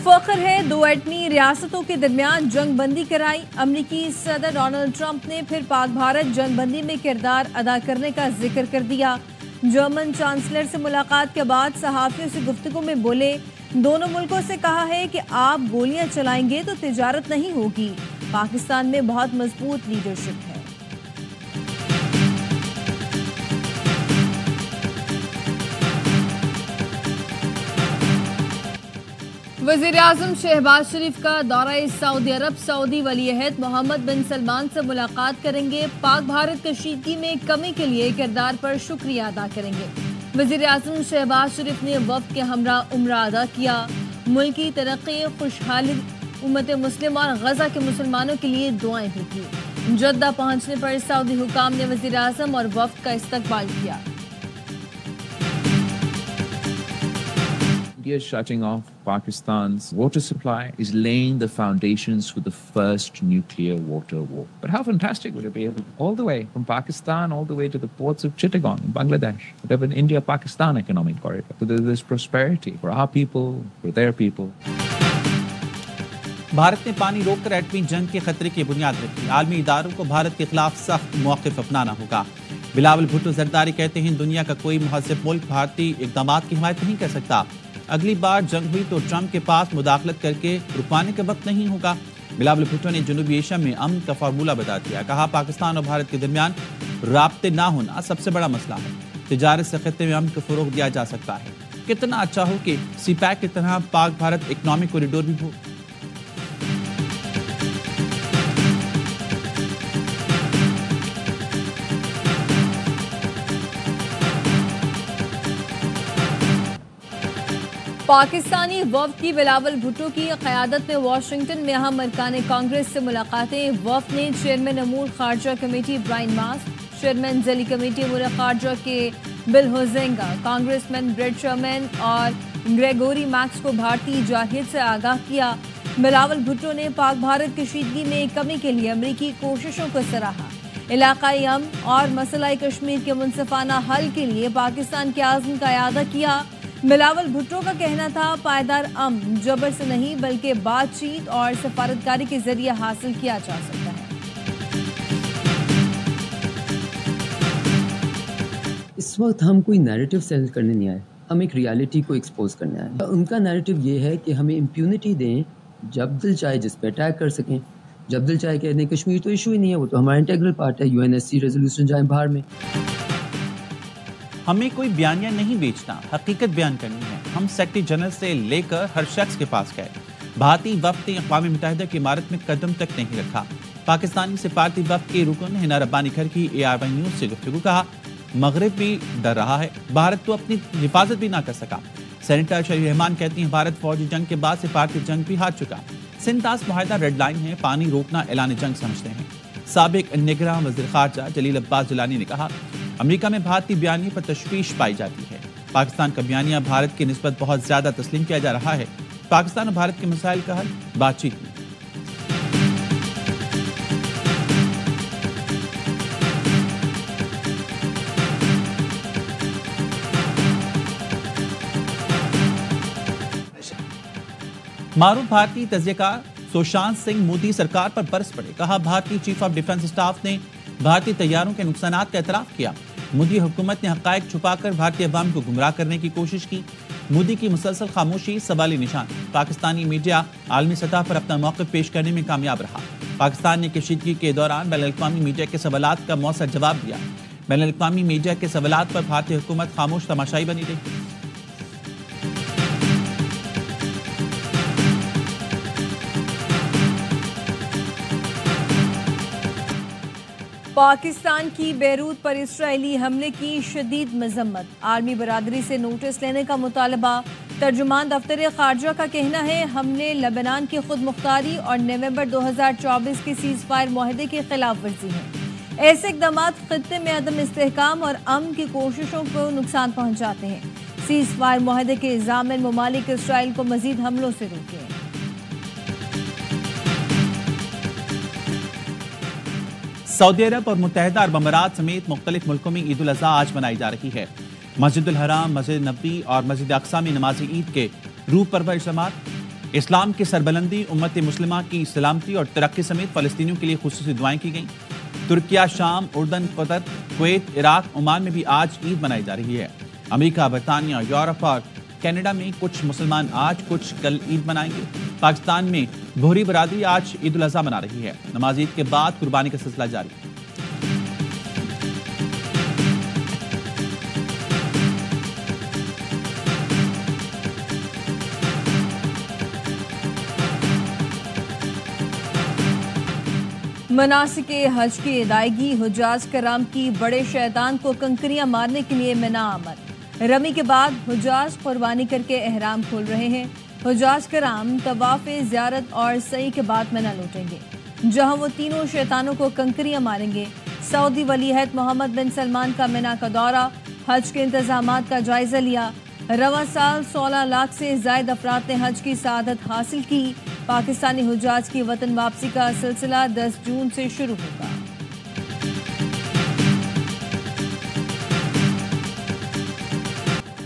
فخر ہے، دو ایٹمی ریاستوں کے درمیان جنگ بندی کرائی۔ امریکی صدر ڈونلڈ ٹرمپ نے پھر پاک بھارت جنگ بندی میں کردار ادا کرنے کا ذکر کر دیا۔ جرمن چانسلر سے ملاقات کے بعد صحافیوں سے گفتگو میں بولے، دونوں ملکوں سے کہا ہے کہ آپ گولیاں چلائیں گے تو تجارت نہیں ہوگی۔ پاکستان میں بہت مضبوط لیڈرشپ ہے۔ وزیر اعظم شہباز شریف کا دورہ سعودی عرب، سعودی ولی عہد محمد بن سلمان سے ملاقات کریں گے۔ پاک بھارت کشیدگی میں کمی کے لیے کردار پر شکریہ ادا کریں گے۔ وزیر اعظم شہباز شریف نے وفد کے ہمراہ عمرہ ادا کیا۔ ملکی ترقی، خوشحالی، امت مسلم اور غزہ کے مسلمانوں کے لیے دعائیں بھی کی۔ جدہ پہنچنے پر سعودی حکام نے وزیر اعظم اور وفد کا استقبال کیا۔ India shutting off Pakistan's water supply is laying the foundations for the first nuclear water war. But how fantastic would it be all the way from Pakistan, all the way to the ports of Chittagong in Bangladesh, to have an India-Pakistan economic corridor. So there's this prosperity for our people, for their people. Bharat نے پانی روک کر ایٹمی جنگ کے خطرے کی بنیاد رکھی۔ عالمی اداروں کو بھارت کے خلاف سخت موقف اپنانا ہوگا۔ بلاول بھٹو زرداری کہتے ہیں، دنیا کا کوئی مہذب ملک بھارتی اقدامات کی حمایت نہیں کر سکتا۔ اگلی بار جنگ ہوئی تو ٹرمپ کے پاس مداخلت کر کے رکوانے کا وقت نہیں ہوگا۔ بلاول بھٹو نے جنوبی ایشیا میں امن کا فارمولہ بتا دیا۔ کہا، پاکستان اور بھارت کے درمیان رابطے نہ ہونا سب سے بڑا مسئلہ ہے۔ تجارت سے خطے میں امن کو فروغ دیا جا سکتا ہے۔ کتنا اچھا ہو کہ سی پیک کی طرح پاک بھارت اکنامک کوریڈور بھی ہو۔ پاکستانی وفد کی بلاول بھٹو کی قیادت میں واشنگٹن میں اہم ارکان کانگریس سے ملاقاتیں۔ وفد نے چیئرمین امور خارجہ کمیٹی برائن ماسک، چیئرمین ذیلی کمیٹی امور خارجہ کے بل ہوزینگا، کانگریس مین بریٹ شرمین اور گریگوری میکس کو بھارتی جارحیت سے آگاہ کیا۔ بلاول بھٹو نے پاک بھارت کشیدگی میں کمی کے لیے امریکی کوششوں کو سراہا۔ علاقائی امن اور مسئلہ کشمیر کے منصفانہ حل کے لیے پاکستان کے عزم کا اعادہ کیا۔ بلاول بھٹو کا کہنا تھا، پائیدار امن جبر سے نہیں بلکہ بات چیت اور سفارتکاری کے ذریعے حاصل کیا جا سکتا ہے۔ اس وقت ہم کوئی نیریٹو سیل کرنے نہیں آئے، ہم ایک ریالٹی کو ایکسپوز کرنے آئے۔ ان کا نیریٹو یہ ہے کہ ہمیں امپیونٹی دیں، جب دل چاہے جس پہ اٹیک کر سکیں، جب دل چاہے کہہ دیں کشمیر تو ایشو ہی نہیں ہے، وہ تو ہمارا انٹیگرل پارٹ ہے، UNSC ریزولوشن جائیں باہر میں۔ ہمیں کوئی بیانیہ نہیں بیچنا، حقیقت بیان کرنی ہے۔ ہم سیکرٹری جنرل سے لے کر ہر شخص کے پاس گئے۔ بھارتی وفد نے اقوام متحدہ کی عمارت میں قدم تک نہیں رکھا۔ پاکستانی سفارتی وفد کے رکن ہنا ربانی گھر کی ARY نیوز سے گفتگو، کہا، مغرب بھی ڈر رہا ہے، بھارت تو اپنی حفاظت بھی نہ کر سکا۔ سینیٹر شریف رحمان کہتی ہیں، بھارت فوجی جنگ کے بعد سفارتی جنگ بھی ہار چکا۔ سنتاس معاہدہ ریڈ لائن ہے، پانی روکنا اعلان جنگ سمجھتے ہیں۔ سابق نگراں وزیر خارجہ جلیل عباس جیلانی نے کہا، امریکہ میں بھارتی بیانیے پر تشویش پائی جاتی ہے۔ پاکستان کا بیانیہ بھارت کی نسبت بہت زیادہ تسلیم کیا جا رہا ہے۔ پاکستان اور بھارت کے مسائل کا حل بات چیت میں۔ معروف بھارتی تجزیہ کار سوشانت سنگھ مودی سرکار پر برس پڑے۔ کہا، بھارتی چیف آف ڈیفنس اسٹاف نے بھارتی طیاروں کے نقصانات کا اعتراف کیا۔ مودی حکومت نے حقائق چھپا کر بھارتی عوام کو گمراہ کرنے کی کوشش کی۔ مودی کی مسلسل خاموشی سوالی نشان۔ پاکستانی میڈیا عالمی سطح پر اپنا موقف پیش کرنے میں کامیاب رہا۔ پاکستان نے کشیدگی کے دوران بین الاقوامی میڈیا کے سوالات کا مؤثر جواب دیا۔ بین الاقوامی میڈیا کے سوالات پر بھارتی حکومت خاموش تماشائی بنی رہی۔ پاکستان کی بیروت پر اسرائیلی حملے کی شدید مذمت، عالمی برادری سے نوٹس لینے کا مطالبہ۔ ترجمان دفتر خارجہ کا کہنا ہے، حملے لبنان کی خود مختاری اور نومبر 2024 کے سیز فائر معاہدے کی خلاف ورزی ہیں۔ ایسے اقدامات خطے میں عدم استحکام اور امن کی کوششوں کو نقصان پہنچاتے ہیں۔ سیز فائر معاہدے کے ضامن ممالک اسرائیل کو مزید حملوں سے روکیں۔ سعودی عرب اور متحدہ عرب امارات سمیت مختلف ملکوں میں عید الاضحیٰ آج منائی جا رہی ہے۔ مسجد الحرام، مسجد نبوی اور مسجد اقصی میں نماز عید کے روح پرور اجتماعات۔ اسلام کی سربلندی، امت مسلمہ کی سلامتی اور ترقی سمیت فلسطینیوں کے لیے خصوصی دعائیں کی گئیں۔ ترکیہ، شام، اردن، قطر، کویت، عراق، عمان میں بھی آج عید منائی جا رہی ہے۔ امریکہ، برطانیہ، یورپ اور کینیڈا میں کچھ مسلمان آج، کچھ کل عید منائیں گے۔ پاکستان میں بھوری برادری آج عید الاضحیٰ منا رہی ہے۔ نماز عید کے بعد قربانی کا سلسلہ جاری ہے۔ مناسک حج کی ادائیگی، حجاج کرام کی بڑے شیطان کو کنکریاں مارنے کے لیے منا آمد۔ رمی کے بعد حجاج قربانی کر کے احرام کھول رہے ہیں۔ حجاج کرام طواف زیارت اور سعی کے بعد منا لوٹیں گے، جہاں وہ تینوں شیطانوں کو کنکریاں ماریں گے۔ سعودی ولی عہد محمد بن سلمان کا منا کا دورہ، حج کے انتظامات کا جائزہ لیا۔ رواں سال 16 لاکھ سے زائد افراد نے حج کی سعادت حاصل کی۔ پاکستانی حجاج کی وطن واپسی کا سلسلہ 10 جون سے شروع ہوگا۔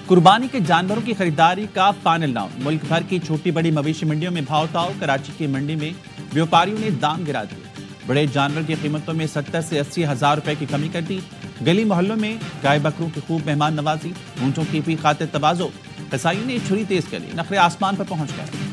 قربانی کے جانوروں کی خریداری کا فائنل راؤنڈ۔ ملک بھر کی چھوٹی بڑی مویشی منڈیوں میں بھاؤ تاؤ۔ کراچی کی منڈی میں بیوپاریوں نے دام گرا دیے۔ بڑے جانور کی قیمتوں میں 70 سے 80 ہزار روپے کی کمی کر دی۔ گلی محلوں میں گائے بکروں کی خوب مہمان نوازی۔ اونٹوں کی بھی خاطر تواضع، قصائیوں نے چھری تیز کر لی، نخرے آسمان پر پہنچ گئے۔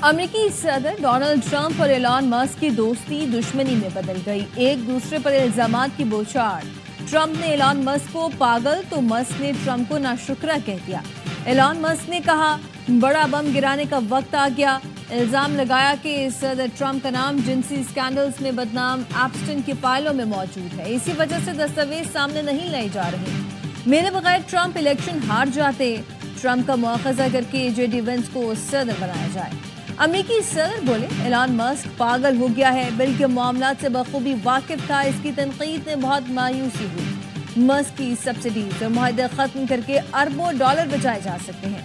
امریکی صدر ڈونلڈ ٹرمپ اور ایلان مسک کی دوستی دشمنی میں بدل گئی۔ ایک دوسرے پر الزامات کی بوچھاڑ۔ ٹرمپ نے ایلان مسک کو پاگل تو مسک نے ٹرمپ کو ناشکرا کہہ دیا۔ ایلان مسک نے کہا بڑا بم گرانے کا وقت آ گیا۔ الزام لگایا کہ صدر ٹرمپ کا نام جنسی اسکینڈلز میں بدنام ایپسٹن کی فائلوں میں موجود ہے، اسی وجہ سے دستاویز سامنے نہیں لائے جا رہے۔ میرے بغیر ٹرمپ الیکشن ہار جاتے۔ ٹرمپ کا مواخذہ کر کے جے ڈی وینس کو صدر بنایا جائے۔ امریکی صدر بولے ایلان مسک پاگل ہو گیا ہے، بلکہ معاملات سے بخوبی واقف تھا۔ اس کی تنقید میں بہت مایوسی ہوئی۔ مسک کی سبسڈیز اور معاہدے ختم کر کے اربوں ڈالر بچائے جا سکتے ہیں۔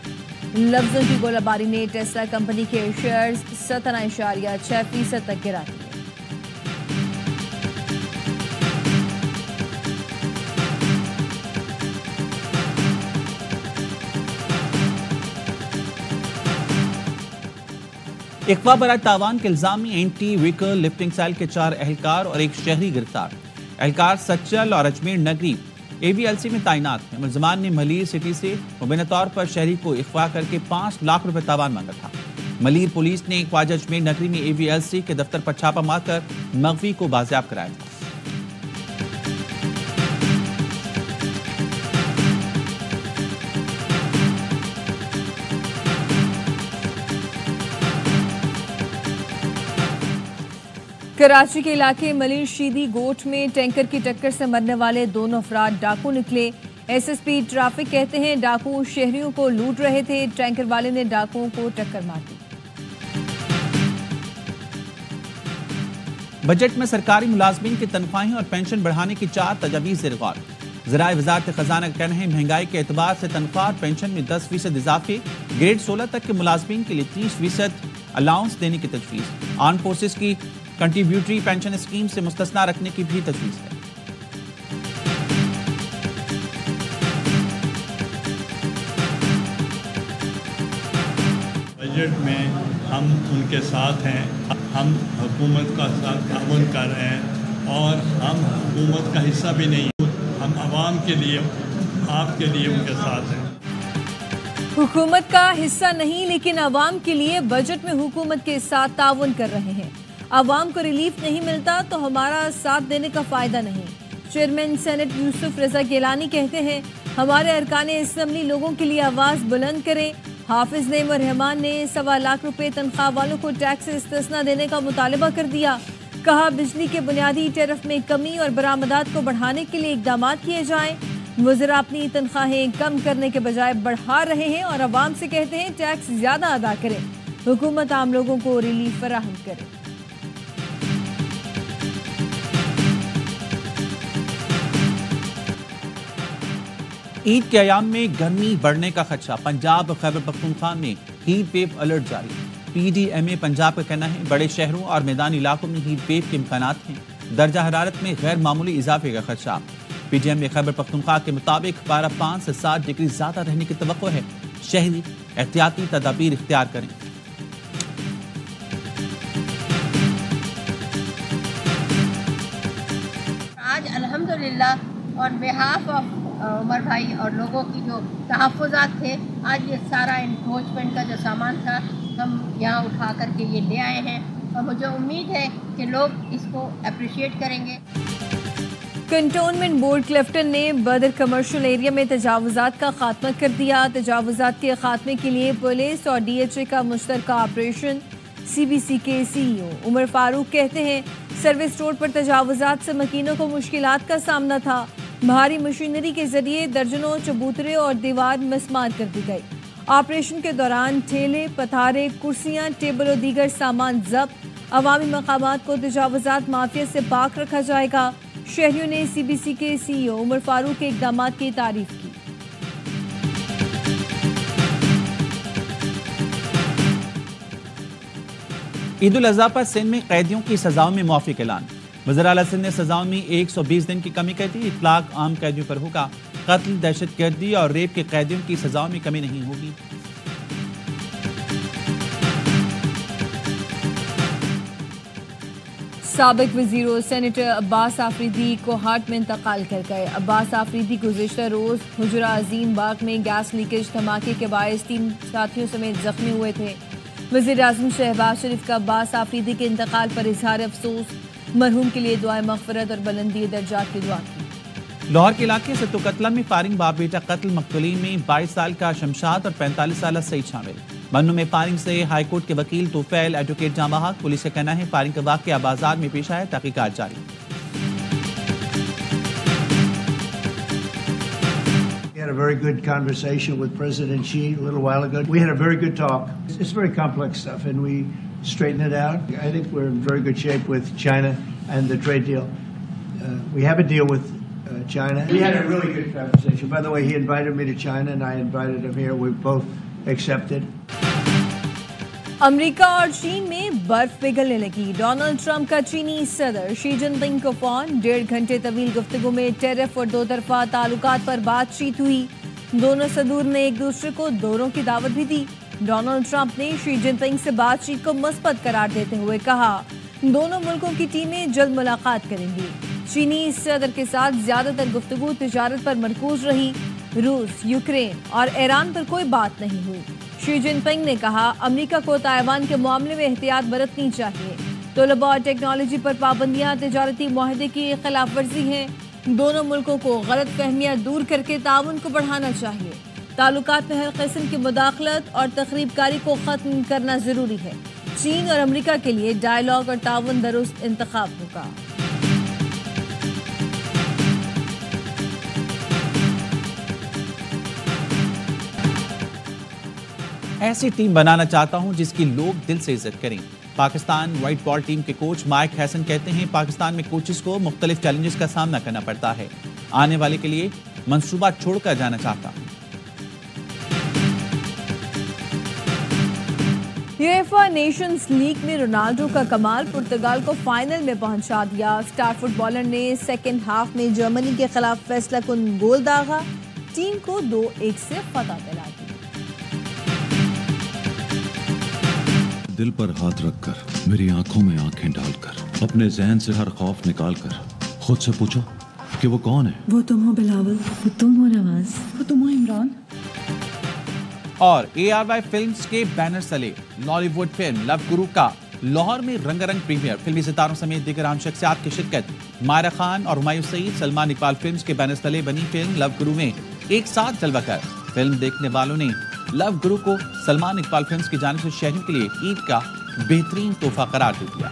لفظوں کی گولہ باری نے ٹیسلا کمپنی کے شیئرز 17.6% تک گرا دیے۔ اغوا برائے تاوان کے الزام میں اینٹی ویکل لفٹنگ سیل کے 4 اہلکار اور ایک شہری گرفتار۔ اہلکار سچل اور اجمیر نگری اے وی ایل سی میں تعینات ہیں۔ ملزمان نے ملیر سٹی سے مبینہ طور پر شہری کو اغوا کر کے 5 لاکھ روپے تاوان مانگا تھا۔ ملیر پولیس نے خواجہ اجمیر نگری میں اے وی ایل سی کے دفتر پر چھاپہ مار کر مغوی کو بازیاب کرایا تھا۔ کراچی کے علاقے ملیر شیدی گوٹ میں ٹینکر کی ٹکر سے مرنے والے 2 افراد ڈاکو نکلے۔ ایس ایس پی ٹریفک کہتے ہیں ڈاکو شہریوں کو لوٹ رہے تھے، ٹینکر والے نے ڈاکوؤں کو ٹکر مار دی۔ بجٹ میں سرکاری ملازمین کی تنخواہیں اور پینشن بڑھانے کی 4 تجاویز زیر غور۔ ذرائع وزارت خزانہ کا کہنا ہے مہنگائی کے اعتبار سے تنخواہ اور پینشن میں 10% اضافے، گریڈ 16 تک کے ملازمین کے لیے 30% الاؤنس دینے کی تجویز۔ آرم فورسز کی کنٹریبیوٹری پینشن اسکیم سے مستثنا رکھنے کی بھی تجویز ہے۔ بجٹ میں ہم ان کے ساتھ ہیں، ہم حکومت کا ساتھ تعاون کر رہے ہیں اور ہم حکومت کا حصہ بھی نہیں، ہم عوام کے لیے، آپ کے لیے ان کے ساتھ ہیں۔ حکومت کا حصہ نہیں لیکن عوام کے لیے بجٹ میں حکومت کے ساتھ تعاون کر رہے ہیں۔ عوام کو ریلیف نہیں ملتا تو ہمارا ساتھ دینے کا فائدہ نہیں۔ چیئرمین سینٹ یوسف رضا گیلانی کہتے ہیں ہمارے ارکان اسمبلی لوگوں کے لیے آواز بلند کریں۔ حافظ نعیم الرحمان نے 1.25 لاکھ روپے تنخواہ والوں کو ٹیکس سے استثنا دینے کا مطالبہ کر دیا۔ کہا بجلی کے بنیادی ٹیرف میں کمی اور برآمدات کو بڑھانے کے لیے اقدامات کیے جائیں۔ وزراء اپنی تنخواہیں کم کرنے کے بجائے بڑھا رہے ہیں اور عوام سے کہتے ہیں ٹیکس زیادہ ادا کریں۔ حکومت عام لوگوں کو ریلیف فراہم کرے۔ عید کے ایام میں گرمی بڑھنے کا خدشہ، پنجاب اور خیبر پختونخوا میں ہیٹ ویو الرٹ جاری۔ پی ڈی ایم اے پنجاب کا کہنا ہے بڑے شہروں اور میدانی علاقوں میں ہیٹ ویو کے امکانات ہیں۔ درجہ حرارت میں غیر معمولی اضافے کا خدشہ۔ پی ٹی ایم میں خیبر پختونخوا کے مطابق پارہ 5 سے 7 ڈگری زیادہ رہنے کی توقع ہے۔ شہری احتیاطی تدابیر اختیار کریں۔ آج الحمدللہ on behalf of عمر بھائی اور لوگوں کی جو تحفظات تھے، آج یہ سارا انکروچمنٹ کا جو سامان تھا ہم یہاں اٹھا کر کے یہ لے آئے ہیں، اور مجھے امید ہے کہ لوگ اس کو اپریشیٹ کریں گے۔ کنٹونمنٹ بورڈ کلفٹن نے بدر کمرشل ایریا میں تجاوزات کا خاتمہ کر دیا۔ تجاوزات کے خاتمے کے لیے پولیس اور ڈی ایچ اے کا مشترکہ آپریشن۔ سی بی سی کے سی ای او عمر فاروق کہتے ہیں سروس روڈ پر تجاوزات سے مکینوں کو مشکلات کا سامنا تھا۔ بھاری مشینری کے ذریعے درجنوں چبوترے اور دیوار مسمار کر دی گئی۔ آپریشن کے دوران ٹھیلے، پتھارے، کرسیاں، ٹیبل اور دیگر سامان ضبط۔ عوامی مقامات کو تجاوزات مافیا سے پاک رکھا جائے گا۔ شہریوں نے سی بی سی کے سی ای او عمر فاروق کے اقدامات کی تعریف کی۔ عید الاضحیٰ پر سندھ میں قیدیوں کی سزاؤں میں موافق اعلان۔ وزیر اعلیٰ سندھ نے سزاؤں میں 120 دن کی کمی کر دی۔ اطلاق عام قیدیوں پر ہوگا۔ قتل، دہشت گردی اور ریپ کے قیدیوں کی سزاؤں میں کمی نہیں ہوگی۔ سابق وزیر و سینیٹر عباس آفریدی کو ہارٹ میں انتقال کر گئے۔ عباس آفریدی گزشتہ روز حجرہ عظیم باغ میں گیس لیکیج دھماکے کے باعث 3 ساتھیوں سمیت زخمی ہوئے تھے۔ وزیر اعظم شہباز شریف کا عباس آفریدی کے انتقال پر اظہار افسوس، مرحوم کے لیے دعائے مغفرت اور بلندی درجات کی دعا کی۔ لاہور کے علاقے سے قتلہ میں فائرنگ باپ بیٹا قتل، مقتولین میں 22 سال کا شمشاد اور 45 سالہ سعید شامل۔ منو میں فائرنگ سے ہائی کورٹ کے وکیل توفیل ایڈوکیٹ جاں بحق۔ پولیس کا کہنا ہے فائرنگ کا واقعہ بازار میں پیش آیا، تحقیقات جاری۔ We had a very good conversation with President Xi a little while ago. We had a very good talk. It's very complex stuff, and we straightened it out. I think we're in very good shape with China and the trade deal. We have a deal with China. We had a really good conversation. By the way, he invited me to China, and I invited him here. We both accepted. امریکہ اور چین میں برف پگھلنے لگی۔ Donald Trump کا چینی صدر شی جن پنگ کو phone. 1.5 گھنٹے طویل گفتگو میں ٹیرف اور دو طرفہ تعلقات پر بات چیت ہوئی۔ دونوں صدور نے ایک دوسرے کو دوروں کی دعوت بھی دی۔ ڈونلڈ ٹرمپ نے شی جن پنگ سے بات چیت کو مثبت قرار دیتے ہوئے کہا دونوں ملکوں کی ٹیمیں جلد ملاقات کریں گی۔ چینی صدر کے ساتھ زیادہ تر گفتگو تجارت پر مرکوز رہی۔ روس، یوکرین اور ایران پر کوئی بات نہیں ہوئی۔ شی جن پنگ نے کہا امریکہ کو تائیوان کے معاملے میں احتیاط برتنی چاہیے۔ طلباء اور ٹیکنالوجی پر پابندیاں تجارتی معاہدے کی خلاف ورزی ہیں۔ دونوں ملکوں کو غلط فہمیاں دور کر کے تعاون کو بڑھانا چاہیے۔ تعلقات میں ہر قسم کی مداخلت اور تخریب کاری کو ختم کرنا ضروری ہے۔ چین اور امریکہ کے لیے ڈائیلاگ اور تعاون درست انتخاب ہوگا۔ ایسی ٹیم بنانا چاہتا ہوں جس کی لوگ دل سے عزت کریں۔ پاکستان وائٹ بال ٹیم کے کوچ مائک ہیسن کہتے ہیں پاکستان میں کوچز کو مختلف چیلنجز کا سامنا کرنا پڑتا ہے۔ آنے والے کے لیے منصوبہ چھوڑ کر جانا چاہتا ہوں۔ یویفا نیشنز لیگ میں رونالڈو کا کمال، پرتگال کو فائنل میں پہنچا دیا۔ اسٹار فٹ بالر نے سیکنڈ ہاف میں جرمنی کے خلاف فیصلہ کن گول داغا، ٹیم کو 2-1 سے فتح دلا دی۔ دل پر ہاتھ رکھ کر، میری آنکھوں میں آنکھیں ڈال کر، اپنے ذہن سے ہر خوف نکال کر خود سے پوچھو کہ وہ کون ہے؟ وہ تم ہو بلاول، وہ تم ہو نواز، وہ تم ہو عمران۔ اور ARY فلمز کے بینر تلے لالی ووڈ فلم لو گرو کا لاہور میں رنگا رنگ پریمیئر۔ فلمی ستاروں سمیت دیگر اہم شخصیات کی شرکت۔ مائرہ خان اور ہمایوں سعید، سلمان اقبال فلمز کے بینر تلے بنی فلم لو گرو میں ایک ساتھ جلوہ کر۔ فلم دیکھنے والوں نے لو گرو کو سلمان اقبال فلمز کی جانب سے شہریوں کے لیے عید کا بہترین تحفہ قرار دے دیا۔